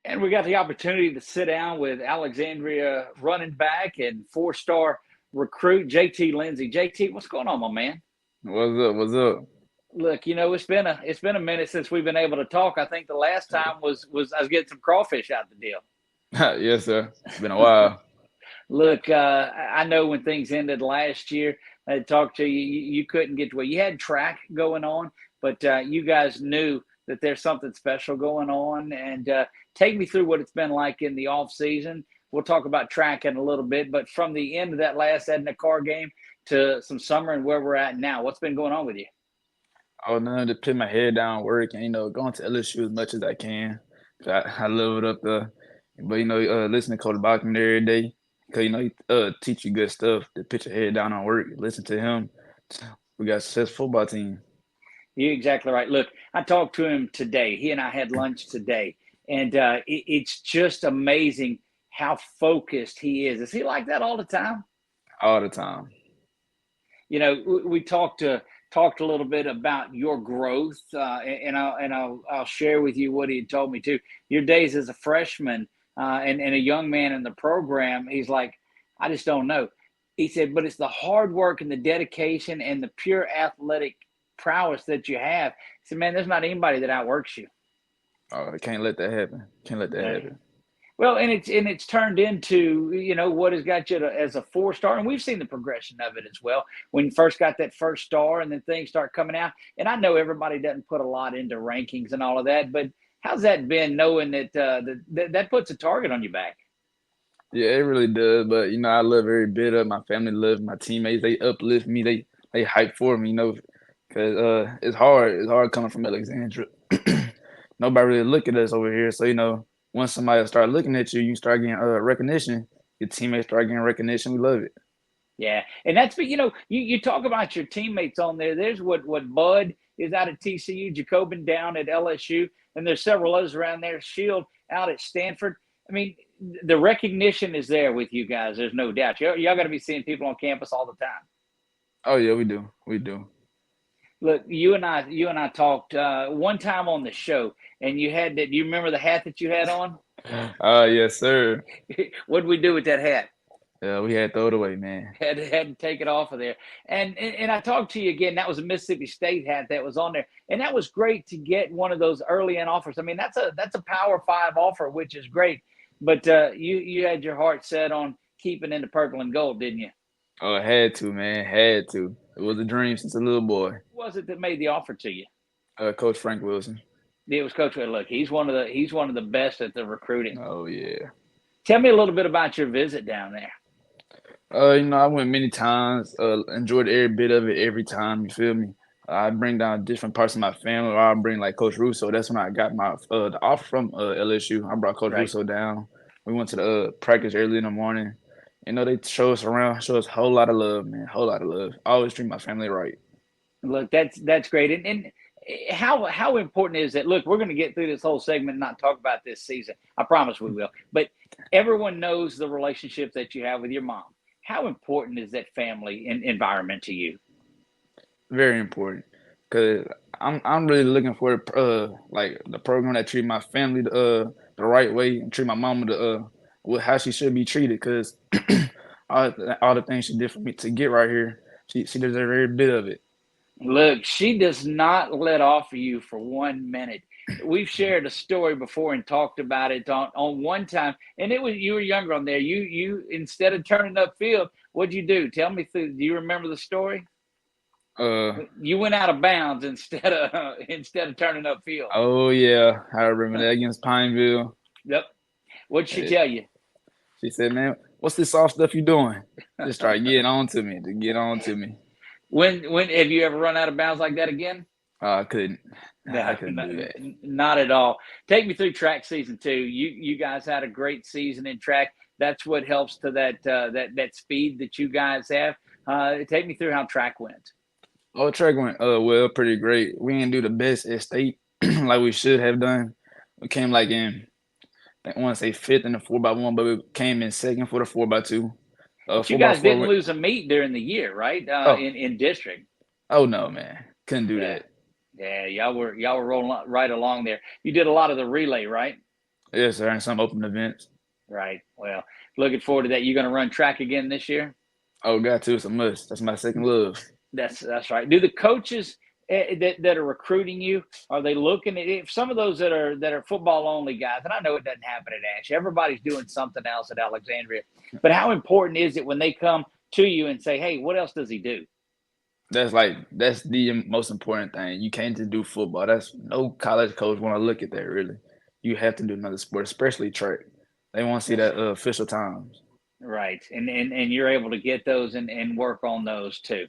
And we got the opportunity to sit down with Alexandria running back and four-star recruit JT Lindsey. JT, what's going on, my man? What's up? What's up? Look, it's been a minute since we've been able to talk. I think the last time was I was getting some crawfish out the deal. Yes, sir. It's been a while. Look, I know when things ended last year, I talked to you. You couldn't get to where you had track going on, but you guys knew that there's something special going on. And take me through what it's been like in the off season. We'll talk about track in a little bit, but from the end of that last Edna Car game to some summer and where we're at now, what's been going on with you? Oh no, to put my head down, work, and going to LSU as much as I can. I love it up there. But listen to Coach Bachman every day, cause he teach you good stuff. To put your head down on work, listen to him. We got a successful football team. You're exactly right. Look, I talked to him today. He and I had lunch today, and it's just amazing how focused he is. Is he like that all the time? All the time. We talked a little bit about your growth, and I'll share with you what he had told me too. Your days as a freshman and a young man in the program. He's like, I just don't know. He said, but it's the hard work and the dedication and the pure athletic prowess that you have. He said, man, there's not anybody that outworks you. Oh, I can't let that happen. Can't let that Right. happen. Well, and it's turned into what has got you as a four-star, and we've seen the progression of it as well. When you first got that first star, and then things start coming out. And I know everybody doesn't put a lot into rankings and all of that, but how's that been knowing that puts a target on your back? Yeah, it really does. But I love every bit of it. My family loves my teammates. They uplift me. They hype for me. Because it's hard. It's hard coming from Alexandria. Nobody really look at us over here. So once somebody start looking at you, you start getting recognition. Your teammates start getting recognition. We love it. Yeah, and you talk about your teammates on there. There's what Bud is out at TCU, Jacobin down at LSU, and there's several others around there. Shield out at Stanford. I mean, the recognition is there with you guys. There's no doubt. Y'all got to be seeing people on campus all the time. Oh yeah, we do. We do. Look, you and I talked one time on the show, and you had that. Do you remember the hat that you had on? Yes, sir. What did we do with that hat? Yeah, we had to throw it away, man. Had to take it off of there. And I talked to you again. That was a Mississippi State hat that was on there, and that was great to get one of those early in offers. I mean, that's a Power Five offer, which is great. But you had your heart set on keeping in the purple and gold, didn't you? Oh, had to, man. Had to. It was a dream since a little boy. Who was it that made the offer to you? Coach Frank Wilson. It was Coach. Look, he's one of the best at the recruiting. Oh yeah. Tell me a little bit about your visit down there. I went many times. Enjoyed every bit of it every time. You feel me? I bring down different parts of my family, or I bring like Coach Russo. That's when I got my the offer from LSU. I brought Coach Right. Russo down. We went to the practice early in the morning. They show us around, show us a whole lot of love, man. Whole lot of love. I always treat my family right. Look, that's great. And how important is it? Look, we're going to get through this whole segment and not talk about this season. I promise we will. But everyone knows the relationship that you have with your mom. How important is that family environment to you? Very important. Cause I'm really looking for like the program that treat my family the right way and treat my mama with how she should be treated. Cause all the things she did for me to get right here, she deserves every bit of it. Look, she does not let off of you for 1 minute. We've shared a story before and talked about it on one time, and it was you were younger on there. You instead of turning upfield, what'd you do? Tell me through. Do you remember the story? Uh You went out of bounds instead of turning upfield. oh yeah, I remember that against Pineville. Yep. What'd she Eh, tell you? She said, "Man, what's this soft stuff you doing?" Just try getting on to me, to get on to me. When have you ever run out of bounds like that again? I couldn't, I No, couldn't do that. not at all. Take me through track season two. You guys had a great season in track. That's what helps to that speed that you guys have. Take me through how track went. Oh, track went well, pretty great. We didn't do the best at state like we should have done. We came like in I want to say fifth in the 4x1, but we came in second for the 4x2. But you Four by guys four didn't went. lose a meet during the year, right? Oh, In district. oh no, man, couldn't do Yeah, that. yeah. Y'all were rolling right along there. You did a lot of the relay, right? Yes, sir, and some open events. Right. Well, looking forward to that. You going to run track again this year? Oh, got to. It's a must. That's my second love. That's right. Do the coaches that are recruiting you, are they looking at, if some of those that are football only guys? And I know it doesn't happen at Ash. Everybody's doing something else at Alexandria. But how important is it when they come to you and say, "Hey, what else does he do?" That's the most important thing. You can't just do football. That's no college coach want to look at that really. You have to do another sport, especially track. They want to see That's that official times. right. And you're able to get those and work on those too.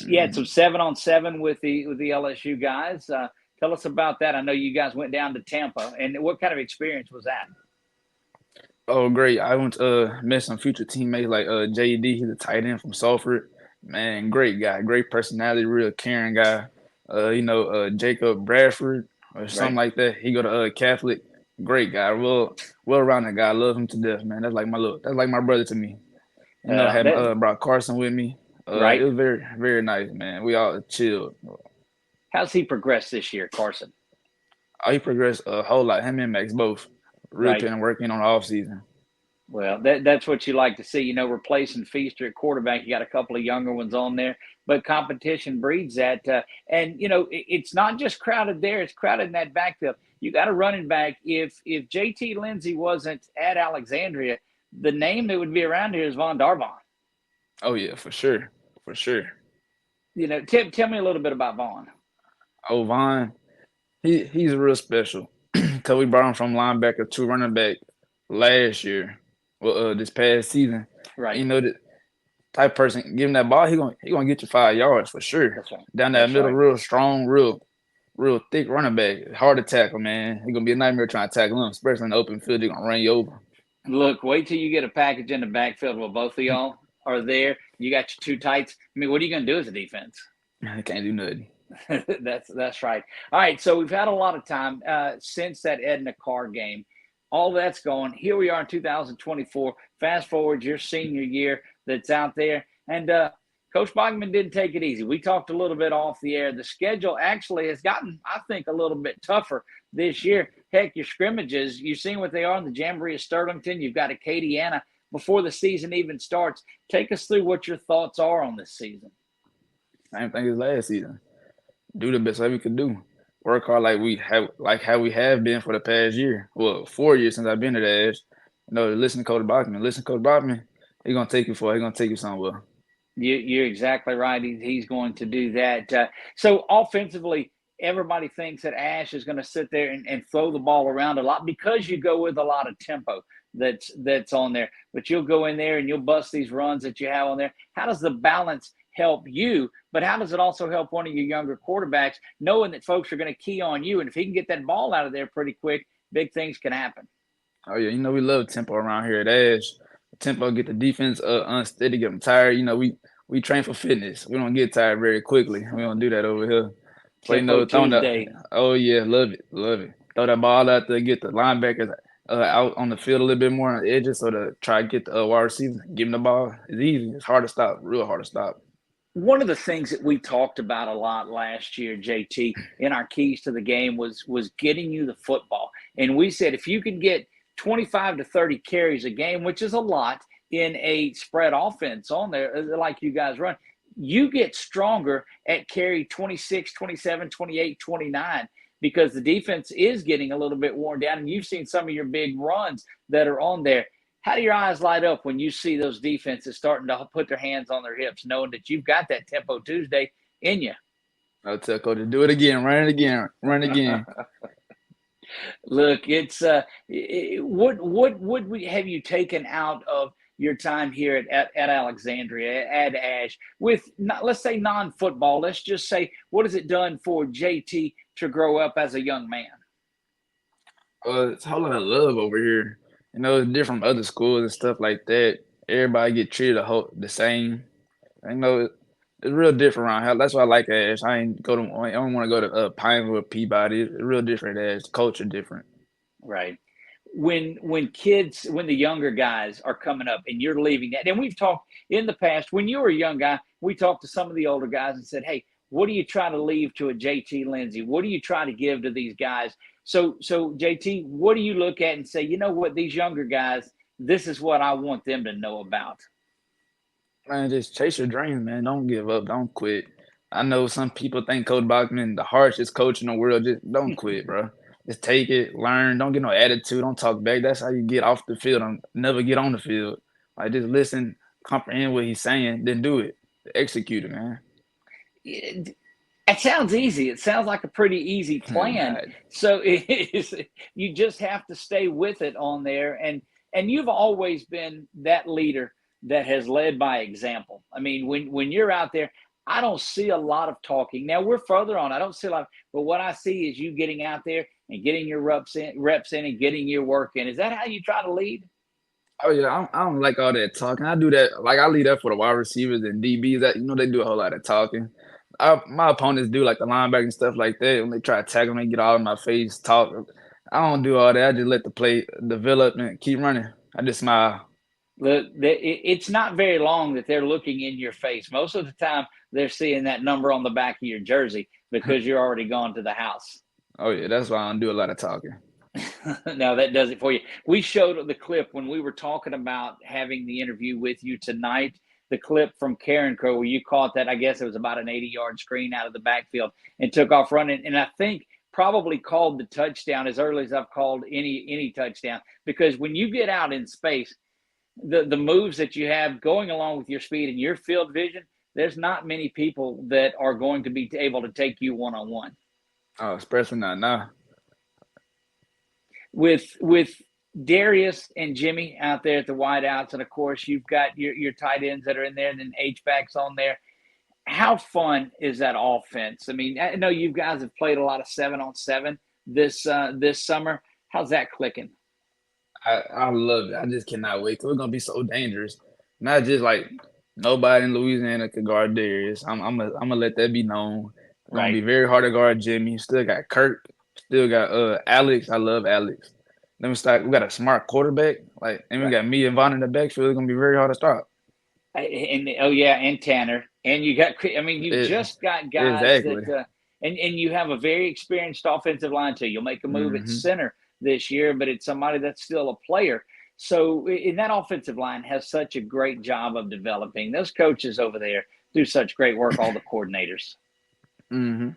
You had some Hmm. 7-on-7 with the LSU guys. Tell us about that. I know you guys went down to Tampa, and what kind of experience was that? Oh, great! I went to met some future teammates like JD. He's a tight end from Salford. Man, great guy, great personality, real caring guy. Jacob Bradford or something Right. like that. He go to Catholic. Great guy, well rounded guy. I love him to death, man. That's like my brother to me. I had That brought Carson with me. It right. was very, very nice, man. We all chilled. How's he progressed this year, Carson? He progressed a whole lot. Him and Max both really Right. putting work in on the off season. Well, that's what you like to see. Replacing Feaster at quarterback, you got a couple of younger ones on there, but competition breeds that. And it's not just crowded there; it's crowded in that backfield. You got a running back. If JT Lindsey wasn't at Alexandria, the name that would be around here is Von Darvon. Oh yeah, for sure, for sure. Tell me a little bit about Vaughn. Oh Vaughn, he's real special because we brought him from linebacker to running back last year. Well, this past season, and, Right. the type person give him that ball, he gonna get you 5 yards for sure. That's right. Down that That's middle, right. real strong, real thick running back. Hard to tackle, man. He gonna be a nightmare trying to tackle him, especially in the open field. He gonna run you over. Look, wait till you get a package in the backfield where both of y'all are there. You got your two tights. I mean, what are you going to do as a defense? He can't do nothing. That's right. All right, so we've had a lot of time since that Edna Carr game. All that's going. Here we are in 2024. Fast forward your senior year that's out there, and Coach Bogman didn't take it easy. We talked a little bit off the air. The schedule actually has gotten, I think, a little bit tougher this year. Heck, your scrimmages, you've seen what they are in the Jamboree of Sterlington. You've got Acadiana before the season even starts. Take us through what your thoughts are on this season. Same thing as last season. Do the best that we could do. Work hard like how we have been for the past year. Well, 4 years since I've been at Ash. Listen to Coach Bachman. Listen to Coach Bachman. He's gonna take you for. He's gonna take you somewhere. You're exactly right. He's going to do that. So offensively, everybody thinks that Ash is going to sit there and throw the ball around a lot because you go with a lot of tempo that's on there. But you'll go in there and you'll bust these runs that you have on there. How does the balance help you? But how does it also help one of your younger quarterbacks, knowing that folks are going to key on you? And if he can get that ball out of there pretty quick, big things can happen. Oh yeah, we love tempo around here at Ash. Tempo get the defense unsteady, get them tired. We train for fitness. We don't get tired very quickly. We don't do that over here. But Tempo throwing the Tuesday. oh yeah, love it, love it. Throw that ball out there, get the linebackers out on the field a little bit more on the edges, so to try to get the wide receiver, give them the ball. It's easy. It's hard to stop. Real hard to stop. One of the things that we talked about a lot last year, JT, in our keys to the game was getting you the football. And we said if you can get 25 to 30 carries a game, which is a lot in a spread offense on there like you guys run, you get stronger at carry 26, 27, 28, 29 because the defense is getting a little bit worn down. And you've seen some of your big runs that are on there. How do your eyes light up when you see those defenses starting to put their hands on their hips, knowing that you've got that Tempo Tuesday in you? I'll tell coach to do it again, run it again, run it again. Look, it's what would we have you taken out of your time here at Alexandria at Ash with let's say non-football? Let's just say what has it done for JT to grow up as a young man? It's a whole lot of love over here. It's different from other schools and stuff like that. Everybody get treated the same. I know it's real different around here. That's why I like Ash. I don't want to go to Pineville, Peabody. It's real different Ash. The culture different. Right. When the younger guys are coming up and you're leaving that, and we've talked in the past when you were a young guy, we talked to some of the older guys and said, hey, What do you try to leave to a JT Lindsey? What do you try to give to these guys? So JT, what do you look at and say, you know what, these younger guys, this is what I want them to know about? Man, just chase your dreams, man. Don't give up. Don't quit. I know some people think Coach Bachman the harshest coach in the world. Just don't quit, bro. Just take it, learn. Don't get no attitude. Don't talk back. That's how you get off the field. Don't never get on the field. Like just listen, comprehend what he's saying, then do it. Execute it, man. It sounds easy. It sounds like a pretty easy plan. Nah, So you just have to stay with it on there. And you've always been that leader that has led by example. I mean, when you're out there, I don't see a lot of talking. Now we're further on. I don't see a lot, but what I see is you getting out there and getting your reps in and getting your work in. Is that how you try to lead? oh yeah, I don't like all that talking. I do that. Like I leave that for the wide receivers and DBs. That they do a whole lot of talking. My opponents do like the linebacker and stuff like that. When they try to tackle me, get all in my face, talk. I don't do all that. I just let the play develop and keep running. I just smile. Look, it's not very long that they're looking in your face. Most of the time, they're seeing that number on the back of your jersey because you're already gone to the house. Oh yeah, that's why I don't do a lot of talking. No, that does it for you. We showed the clip when we were talking about having the interview with you tonight, the clip from Karen Crow where you caught that, I guess it was about an 80-yard screen out of the backfield and took off running. And I think probably called the touchdown as early as I've called any touchdown, because when you get out in space, the moves that you have going along with your speed and your field vision, there's not many people that are going to be able to take you one-on-one. Oh, especially not now. With Darius and Jimmy out there at the wideouts, and of course you've got your tight ends that are in there, and then H-backs on there. How fun is that offense? I mean, I know you guys have played a lot of 7-on-7 this summer. How's that clicking? I love it. I just cannot wait. 'Cause we're gonna be so dangerous. Not just like nobody in Louisiana could guard Darius. I'm gonna let that be known. It's gonna be Right. very hard to guard Jimmy. Still got Kirk. Still got Alex. I love Alex. Then we got a smart quarterback. Like and we Right. got me and Vaughn in the backfield. It's gonna be very hard to stop. And oh yeah, and Tanner, and you got. I mean, you've It, just got guys exactly. that, and you have a very experienced offensive line too. You'll make a move at Hmm. center this year, but it's somebody that's still a player. So, in that offensive line has such a great job of developing. Those coaches over there do such great work. All the coordinators. Hmm.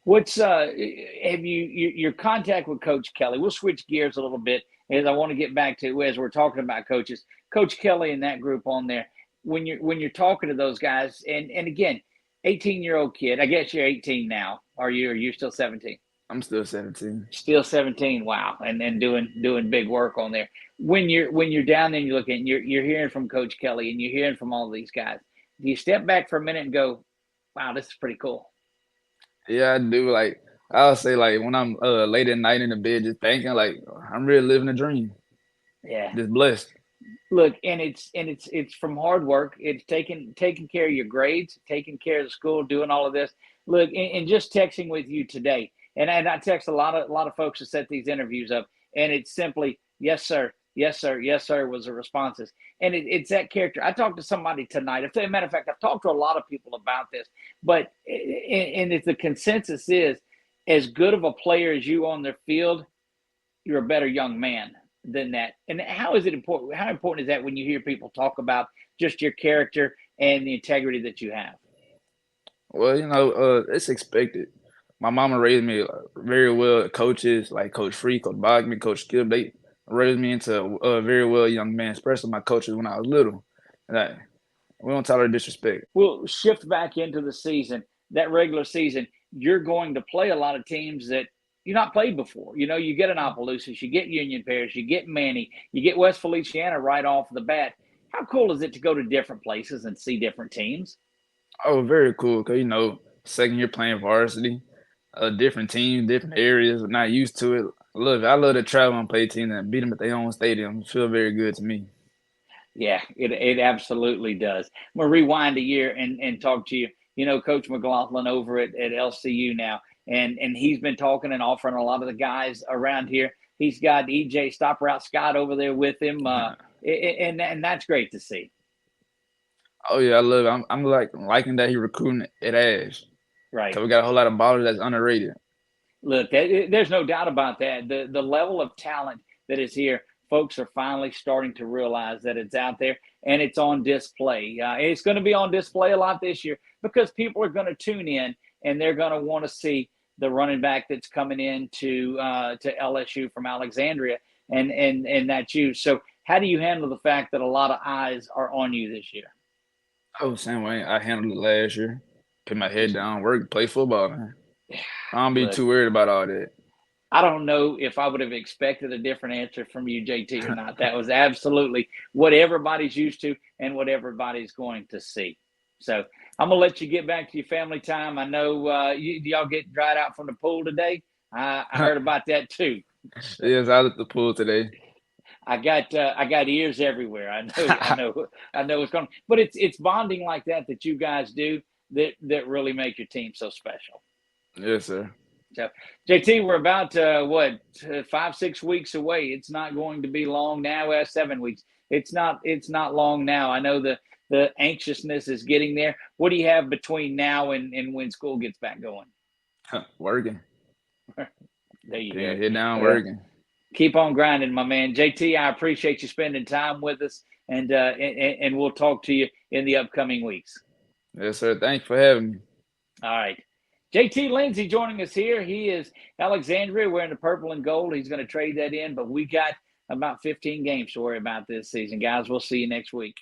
What's have your contact with Coach Kelly? We'll switch gears a little bit as I want to get back to as we're talking about coaches, Coach Kelly and that group on there. When you're talking to those guys, and again, 18-year-old kid. I guess you're 18 now. Are you? Are you still 17? I'm still 17. Still 17. Wow, and then doing big work on there. When you're down there and you're looking, you're hearing from Coach Kelly and you're hearing from all these guys. Do you step back for a minute and go, "Wow, this is pretty cool"? Yeah, I do. Like I'll say, like when I'm late at night in the bed, just thinking, like I'm really living a dream. Yeah. Just blessed. Look, and it's from hard work. It's taking care of your grades, taking care of the school, doing all of this. Look, and just texting with you today, and I text a lot of folks to set these interviews up, and it's simply yes sir, yes sir, yes sir was the responses, and it's that character. I talked to somebody tonight. As a matter of fact, I've talked to a lot of people about this, but and if the consensus is as good of a player as you on the field, you're a better young man than that. And how is it important? How important is that when you hear people talk about just your character and the integrity that you have? Well, it's expected. My mama raised me very well. Coaches like Coach Free, Coach Bogman, Coach Skip, they raised me into a very well young man, especially my coaches when I was little. Like, we don't tolerate disrespect. We'll shift back into the season, that regular season. You're going to play a lot of teams that you not played before. You know, you get an Opelousas, you get Union Parish, you get Manny, you get West Feliciana right off the bat. How cool is it to go to different places and see different teams? Oh, very cool. Cause second year playing varsity, different teams, different areas. Not used to it. I love to travel and play teams and beat them at their own stadium. It feel very good to me. Yeah, it absolutely does. I'm gonna rewind a year and talk to you. You know, Coach McLaughlin over at LCU now, and he's been talking and offering a lot of the guys around here. He's got EJ Stop Route Scott over there with him, and that's great to see. Oh yeah, I love it. I'm like liking that he recruiting at Ash. Right. Cause we got a whole lot of ballers that's underrated. Look, there's no doubt about that. The level of talent that is here, folks are finally starting to realize that it's out there and it's on display. It's going to be on display a lot this year because people are going to tune in and they're going to want to see the running back that's coming in to LSU from Alexandria, and that's you. So, how do you handle the fact that a lot of eyes are on you this year? Oh, same way I handled it last year. Put my head down, work, play football, man. I don't be Look, too worried about all that. I don't know if I would have expected a different answer from you, JT, or not. That was absolutely what everybody's used to and what everybody's going to see. So I'm gonna let you get back to your family time. I know y'all get dried out from the pool today. I heard about that too. So Yes, I was at the pool today. I got ears everywhere. I know what's going on. But it's bonding like that that you guys do that really make your team so special. Yes, sir. So, JT, we're about 5 6 weeks away. It's not going to be long now. 7 weeks. It's not long now. I know the anxiousness is getting there. What do you have between now and when school gets back going? Working. There you Being go. head down Well, working. keep on grinding, my man. JT, I appreciate you spending time with us, and we'll talk to you in the upcoming weeks. Yes, sir. Thanks for having me. All right. JT Lindsey joining us here. He is Alexandria wearing the purple and gold. He's going to trade that in, but we got about 15 games to worry about this season, guys. We'll see you next week.